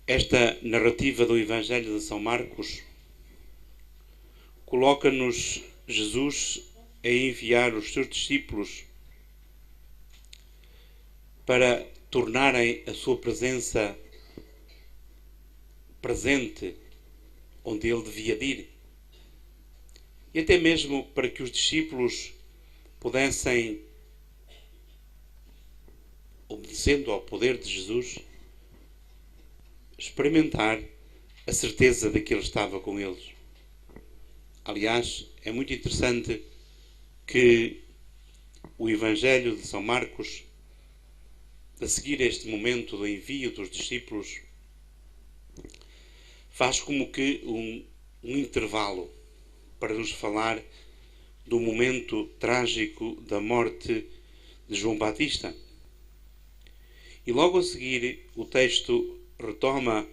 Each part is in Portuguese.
Esta narrativa do Evangelho de São Marcos coloca-nos Jesus a enviar os seus discípulos para tornarem a sua presença presente onde ele devia de ir. E até mesmo para que os discípulos pudessem, obedecendo ao poder de Jesus, experimentar a certeza de que ele estava com eles. Aliás, é muito interessante que o Evangelho de São Marcos, a seguir este momento do envio dos discípulos, faz como que um intervalo para nos falar do momento trágico da morte de João Batista. E logo a seguir o texto retoma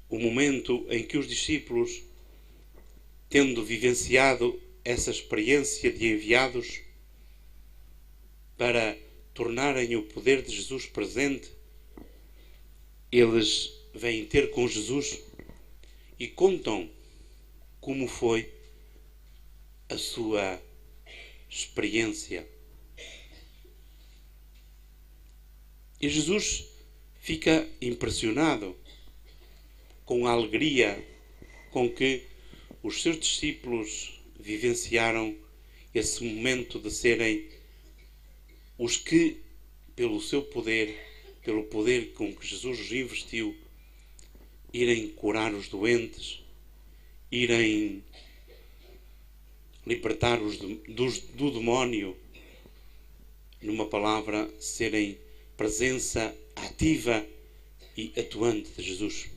o momento em que os discípulos, tendo vivenciado essa experiência de enviados para tornarem o poder de Jesus presente, eles vêm ter com Jesus e contam como foi a sua experiência. E Jesus fica impressionado com a alegria com que os seus discípulos vivenciaram esse momento de serem os que, pelo seu poder, pelo poder com que Jesus os investiu, irem curar os doentes, irem libertar-os do demónio, numa palavra, serem presença ativa e atuante de Jesus.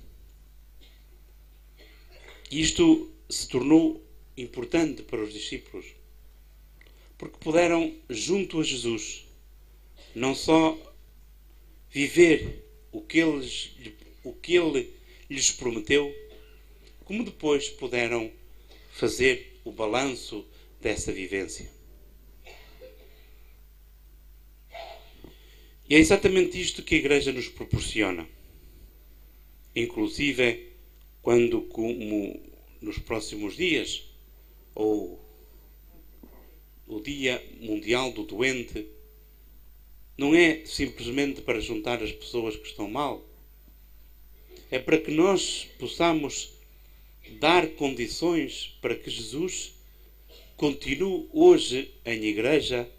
Isto se tornou importante para os discípulos, porque puderam, junto a Jesus, não só viver o que ele lhes prometeu, como depois puderam fazer o balanço dessa vivência. E é exatamente isto que a Igreja nos proporciona. Inclusive, quando, como nos próximos dias, ou o Dia Mundial do Doente, não é simplesmente para juntar as pessoas que estão mal. É para que nós possamos dar condições para que Jesus continue hoje em igreja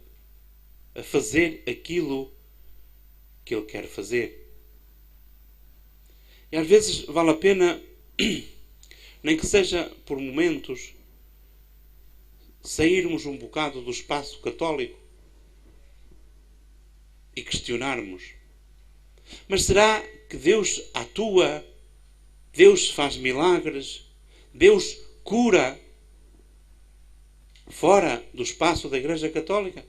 a fazer aquilo que ele quer fazer. E às vezes vale a pena, nem que seja por momentos, sairmos um bocado do espaço católico e questionarmos: mas será que Deus atua? Deus faz milagres? Deus cura fora do espaço da Igreja Católica?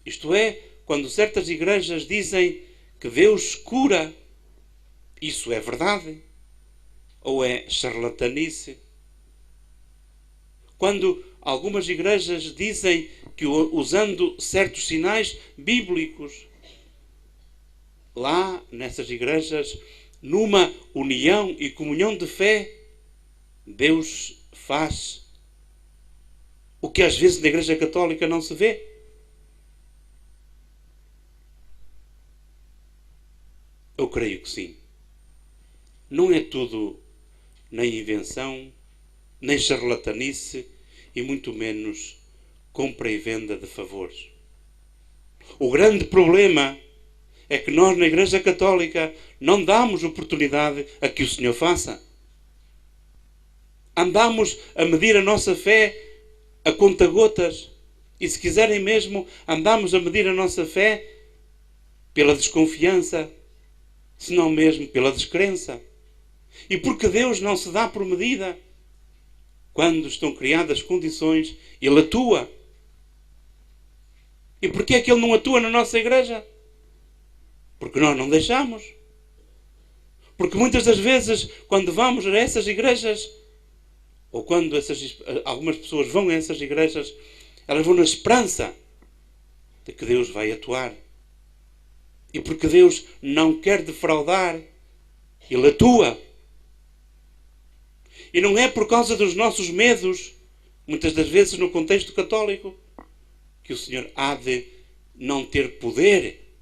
Isto é, quando certas igrejas dizem que Deus cura, isso é verdade? Ou é charlatanice? Quando algumas igrejas dizem que, usando certos sinais bíblicos, lá nessas igrejas, numa união e comunhão de fé, Deus faz o que às vezes na Igreja Católica não se vê. Eu creio que sim. Não é tudo nem invenção, nem charlatanice e muito menos compra e venda de favores. O grande problema é que nós na Igreja Católica não damos oportunidade a que o Senhor faça. Andamos a medir a nossa fé a conta-gotas e, se quiserem mesmo, andamos a medir a nossa fé pela desconfiança, se não mesmo pela descrença. E porque Deus não se dá por medida, quando estão criadas condições, Ele atua. E porquê é que Ele não atua na nossa igreja? Porque nós não deixamos. Porque muitas das vezes, quando vamos a essas igrejas, ou quando algumas pessoas vão a essas igrejas, elas vão na esperança de que Deus vai atuar. E porque Deus não quer defraudar, Ele atua. E não é por causa dos nossos medos, muitas das vezes no contexto católico, que o Senhor há de não ter poder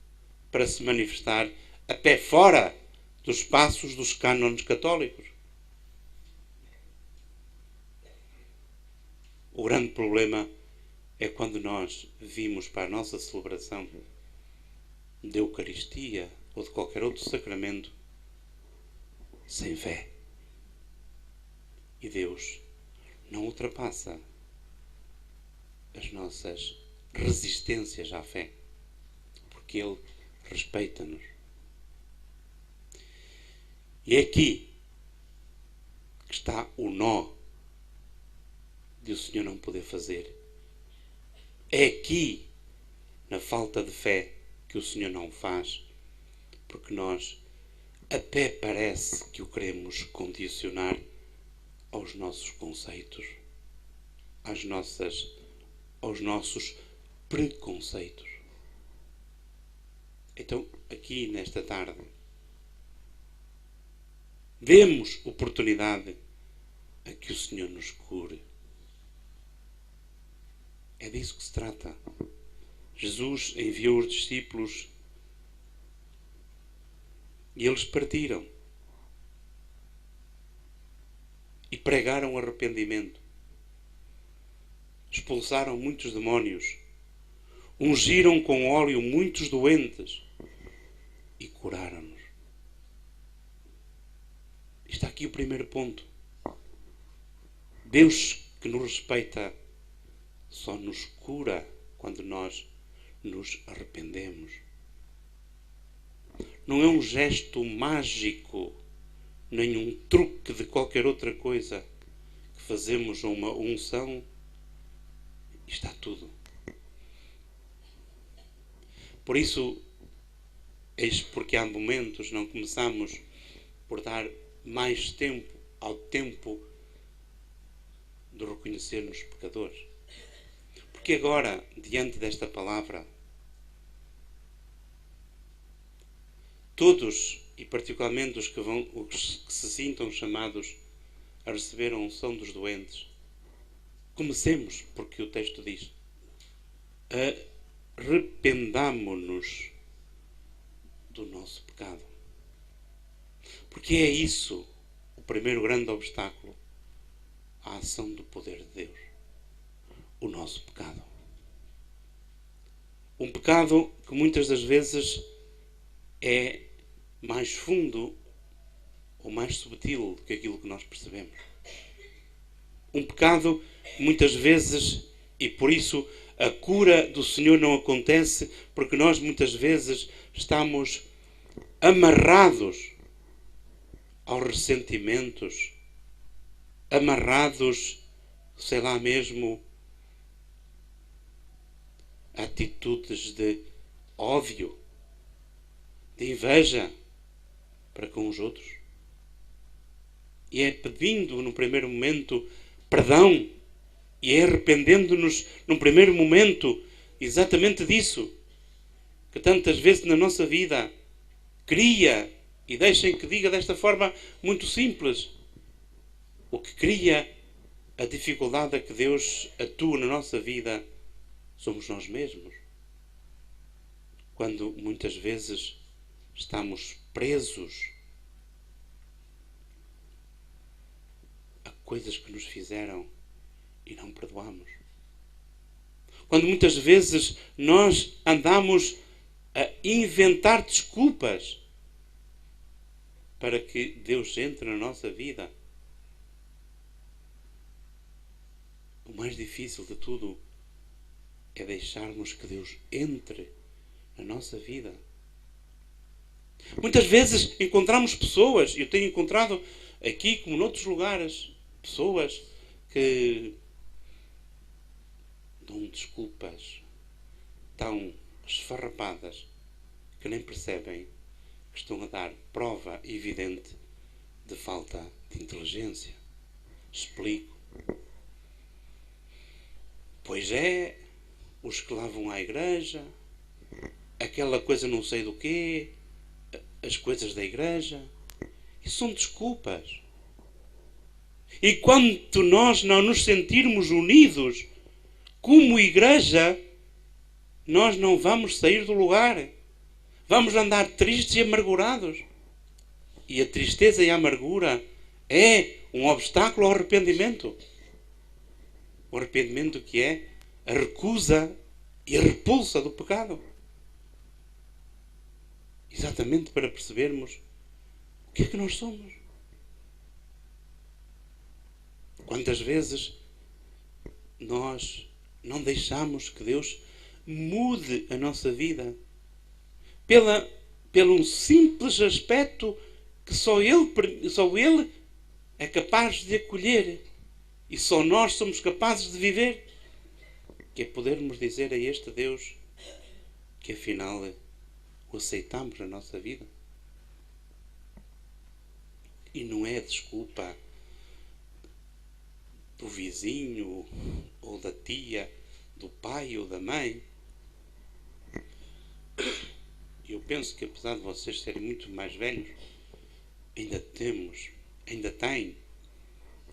para se manifestar até fora dos passos dos cânones católicos. O grande problema é quando nós vimos para a nossa celebração de Eucaristia ou de qualquer outro sacramento sem fé. E Deus não ultrapassa as nossas resistências à fé, porque Ele respeita-nos. E é aqui que está o nó de o Senhor não poder fazer. É aqui, na falta de fé, que o Senhor não faz, porque nós até parece que o queremos condicionar aos nossos conceitos, aos nossos preconceitos. Então, aqui nesta tarde, demos oportunidade a que o Senhor nos cure. É disso que se trata. Jesus enviou os discípulos e eles partiram e pregaram arrependimento. Expulsaram muitos demónios, ungiram com óleo muitos doentes e curaram-nos. Está aqui o primeiro ponto. Deus que nos respeita só nos cura quando nós nos arrependemos. Não é um gesto mágico, nem um truque de qualquer outra coisa que fazemos uma unção e está tudo. Por isso, eis porque há momentos não começamos por dar mais tempo ao tempo de reconhecer-nos pecadores. Porque agora, diante desta palavra, todos, e particularmente os que se sintam chamados a receber a unção dos doentes, comecemos, porque o texto diz, arrependamo-nos do nosso pecado. Porque é isso o primeiro grande obstáculo à ação do poder de Deus. O nosso pecado. Um pecado que muitas das vezes é mais fundo ou mais subtil do que aquilo que nós percebemos. Um pecado que muitas vezes, e por isso a cura do Senhor não acontece, porque nós muitas vezes estamos amarrados aos ressentimentos, amarrados, sei lá mesmo, a atitudes de ódio, de inveja para com os outros. E é pedindo no primeiro momento perdão e é arrependendo-nos num primeiro momento exatamente disso que tantas vezes na nossa vida cria, e deixem que diga desta forma muito simples, o que cria a dificuldade a que Deus atua na nossa vida somos nós mesmos. Quando muitas vezes estamos presos a coisas que nos fizeram e não perdoamos. Quando muitas vezes nós andamos a inventar desculpas para que Deus entre na nossa vida. O mais difícil de tudo é deixarmos que Deus entre na nossa vida. Muitas vezes encontramos pessoas, eu tenho encontrado aqui como noutros lugares, pessoas que dão desculpas tão esfarrapadas que nem percebem que estão a dar prova evidente de falta de inteligência. Explico. Pois é, os que lá vão à igreja, aquela coisa não sei do quê, as coisas da igreja, Isso são desculpas. E quando nós não nos sentirmos unidos como igreja, nós não vamos sair do lugar. Vamos andar tristes e amargurados. E a tristeza e a amargura é um obstáculo ao arrependimento. O arrependimento que é a recusa e a repulsa do pecado. Exatamente para percebermos o que é que nós somos. Quantas vezes nós não deixamos que Deus mude a nossa vida pelo simples aspecto que só Ele é capaz de acolher e só nós somos capazes de viver, que é podermos dizer a este Deus que afinal o aceitamos na nossa vida. E não é desculpa do vizinho ou da tia, do pai ou da mãe. Eu penso que apesar de vocês serem muito mais velhos, ainda têm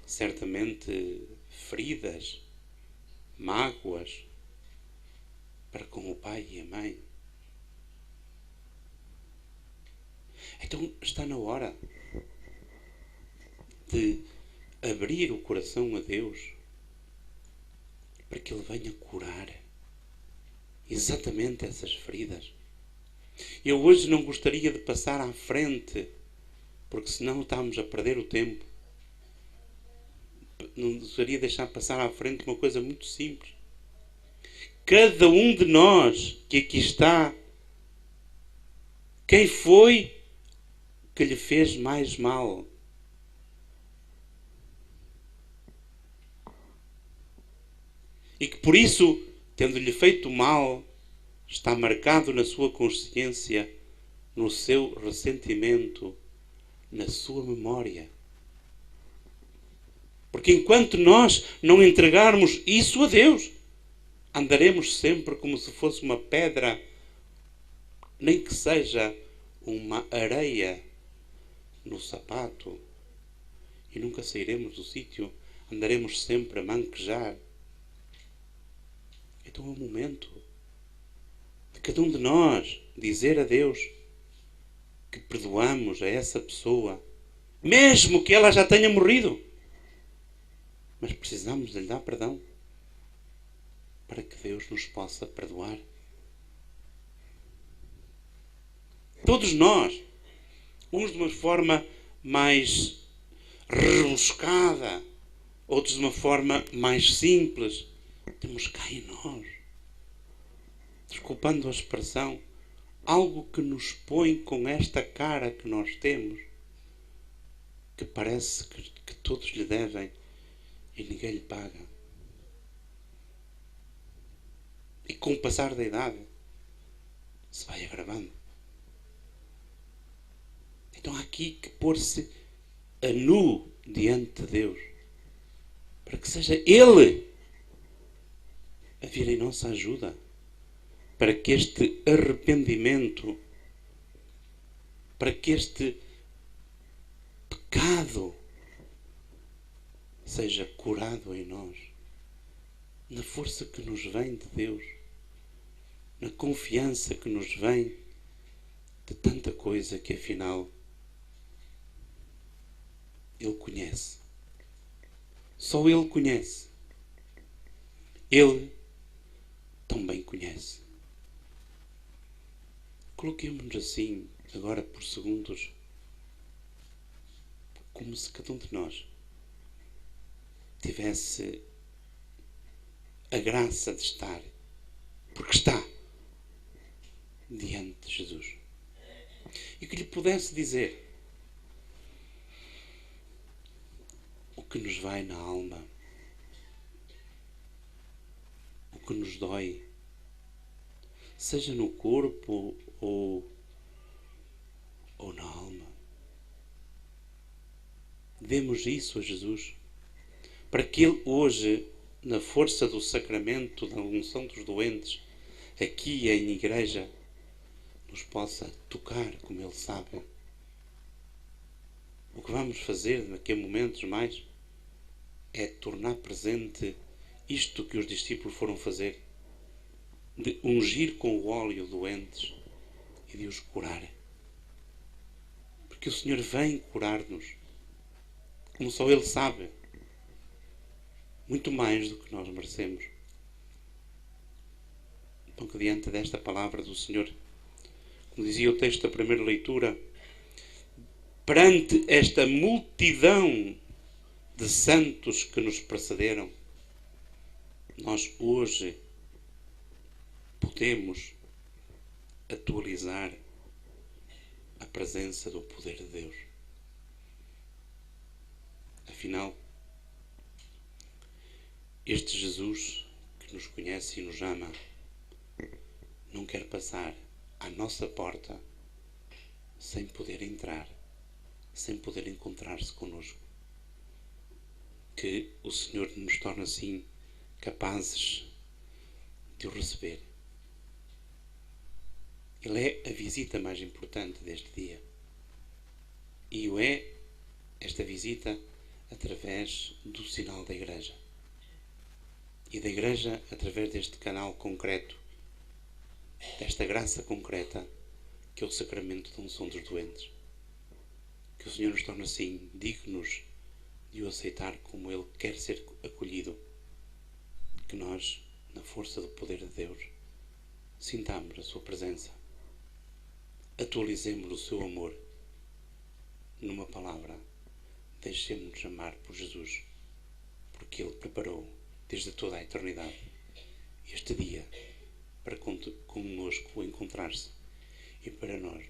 certamente feridas, mágoas para com o pai e a mãe. Então está na hora de abrir o coração a Deus para que Ele venha curar exatamente essas feridas. Eu hoje não gostaria de passar à frente, porque senão estamos a perder o tempo. Não gostaria de deixar passar à frente uma coisa muito simples. Cada um de nós que aqui está, quem foi que lhe fez mais mal? E que por isso, tendo-lhe feito mal, está marcado na sua consciência, no seu ressentimento, na sua memória. Porque enquanto nós não entregarmos isso a Deus, andaremos sempre como se fosse uma pedra, nem que seja uma areia no sapato, e nunca sairemos do sítio, andaremos sempre a manquejar. Então é o momento de cada um de nós dizer a Deus que perdoamos a essa pessoa, mesmo que ela já tenha morrido. Mas precisamos de lhe dar perdão para que Deus nos possa perdoar. Todos nós, uns de uma forma mais rebuscada, outros de uma forma mais simples, temos cá em nós, desculpando a expressão, algo que nos põe com esta cara que nós temos, que parece que todos lhe devem e ninguém lhe paga. E com o passar da idade se vai agravando. Então há aqui que pôr-se a nu diante de Deus, para que seja Ele a vir em nossa ajuda, para que este arrependimento, para que este pecado seja curado em nós, na força que nos vem de Deus, na confiança que nos vem de tanta coisa que afinal Ele conhece. Só Ele conhece. Ele também conhece. Coloquemos-nos assim, agora por segundos, como se cada um de nós tivesse a graça de estar, porque está diante de Jesus, e que lhe pudesse dizer o que nos vai na alma, o que nos dói, seja no corpo ou na alma. Demos isso a Jesus, para que Ele hoje, na força do sacramento da unção dos doentes, aqui em igreja, nos possa tocar como Ele sabe. o que vamos fazer daqui a momentos mais é tornar presente isto que os discípulos foram fazer, de ungir com o óleo doentes e de os curar. Porque o Senhor vem curar-nos, como só Ele sabe, muito mais do que nós merecemos. Então, que diante desta palavra do Senhor, como dizia o texto da primeira leitura, perante esta multidão de santos que nos precederam, nós hoje podemos atualizar a presença do poder de Deus. Afinal, este Jesus que nos conhece e nos ama não quer passar à nossa porta sem poder entrar, sem poder encontrar-se connosco. Que o Senhor nos torne assim capazes de o receber. Ele é a visita mais importante deste dia. E o é, esta visita, através do sinal da Igreja. E da Igreja, através deste canal concreto, desta graça concreta, que é o sacramento da unção dos doentes. Que o Senhor nos torne assim dignos de o aceitar como Ele quer ser acolhido. Que nós, na força do poder de Deus, sintamos a sua presença. Atualizemos o seu amor. Numa palavra, deixemos-nos amar por Jesus, porque Ele preparou, desde toda a eternidade, este dia para connosco encontrar-se e para nós